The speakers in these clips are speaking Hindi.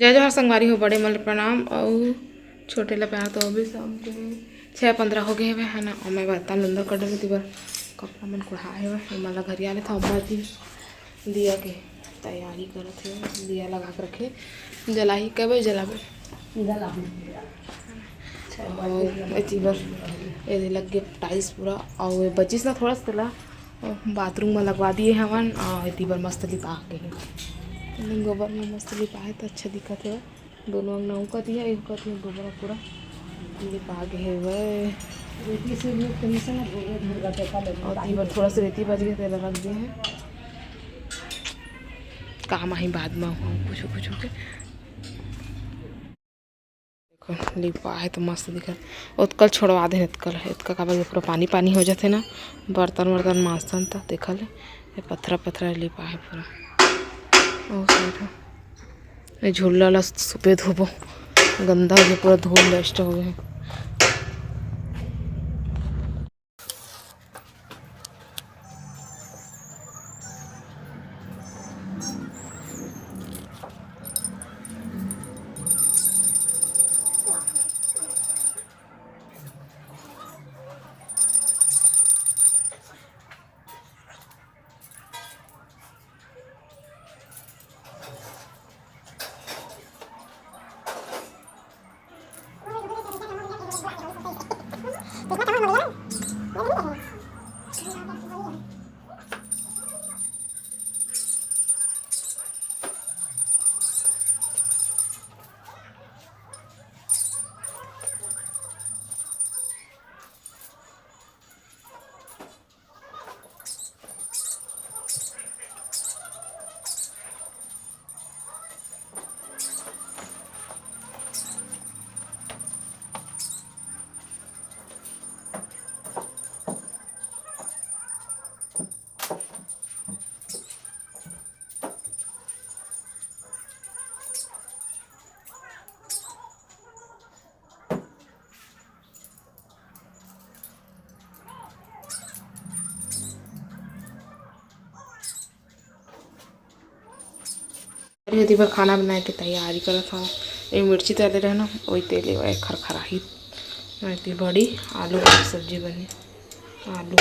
जय जोहार संगवारी हो, बड़े मन प्रणाम। और छोटे ला प्यार तो अभी शाम के 6:15 हो गए है ना। और मैं बर्तन अंदर कर रही थी, कपड़ा मन कुढ़ाए हुए मला घर आले था। अम्मा जी दिया के तैयारी करत है, दिया लगा के रखे जलाही कब जलाबे ये लग गए टाइल्स पूरा। और बचिस ना थोड़ा सा बाथरूम में लगवा दिए हवन। और बर मस्त लिपा के गोबर में मस्त लिपा है तो अच्छा दिखत है। दोनों अंगना का दिया एक का दिया गोबर पूरा लिपा के है वह। और थोड़ा सा रेती बच गया तेल रख दिए हैं, काम ही बाद में कुछ कुछ के देखो लिपा है तो मस्त दिखत। उतकल छोड़वा दे इतका का पूरा पानी पानी हो जाते ना, बर्तन वर्तन मासन था देखल है पत्थरा पत्थरा लिपा है पूरा। और साइड झूला ला सुबह धोबो गंदा हो गया पूरा, धूल डस्ट हो गए। यदि पर खाना बनाए की तैयारी करत था। ये मिर्ची तेल रहे ना वही तेल एक खरखराही बड़ी आलू की सब्जी बनी। आलू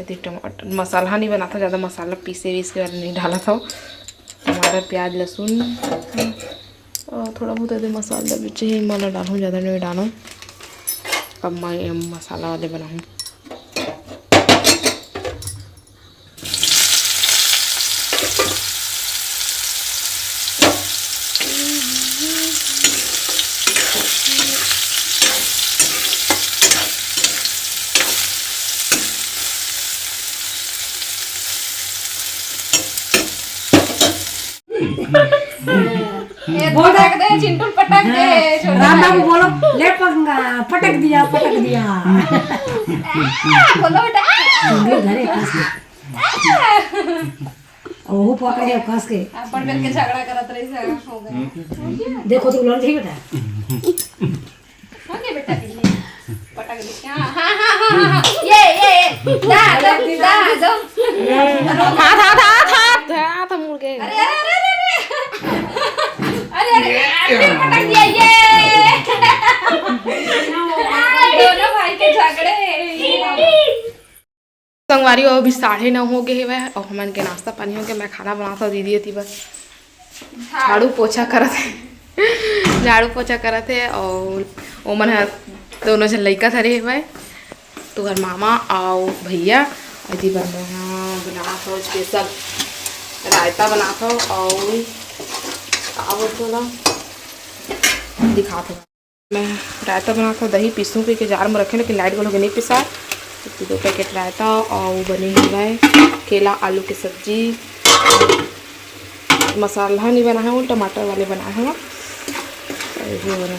यदि टमाटर मसाला नहीं बना था, ज़्यादा मसाला पीसे के नहीं डाला था। टमाटर प्याज लहसुन और थोड़ा बहुत यदि मसाला बीच ही मैं डालूँ, ज़्यादा नहीं डालूँ। अब मैं मसाला वाले बनाऊँ। पटक दे चिंटू, पटक दे। राम बाबू बोलो ले पटक दिया पटक दिया। बोलो बेटा घरे कस के ओहो पकड़े कस के अपन मिल के झगड़ा करत रही से हो गए। देखो तू लड़ जी बेटा होने बेटा पटक दे। हां ये दा था मुड़ के। अरे पटक दिया ये। दोनों भाई के झगड़े। संगवारी अभी 9:30 हो गए है और हमन के नाश्ता पानी हो गया। मैं खाना बनाता दीदी थी बस झाड़ू पोछा करत है झाड़ू पोछा करत है। और वो मन दोनों जन लड़का धरे हुए तो घर मामा और भैया यदि बना स्पेशल रायता बनाता और थोड़ा दिखाता हूँ। मैं रायता बनाता दही पीसूँ के जार में रखे, लेकिन लाइट वालों के नहीं पिसा। तो 2 पैकेट रायता और बनी हुआ है केला आलू की सब्जी। मसाला नहीं बना है, वो टमाटर वाले बनाए हैं। ये बना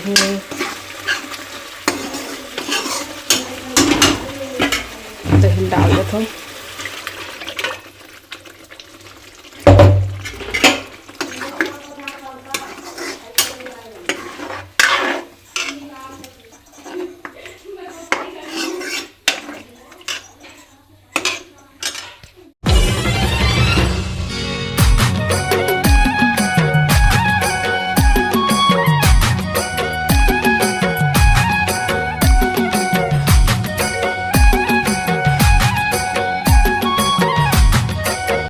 दही डाल देता हूँ।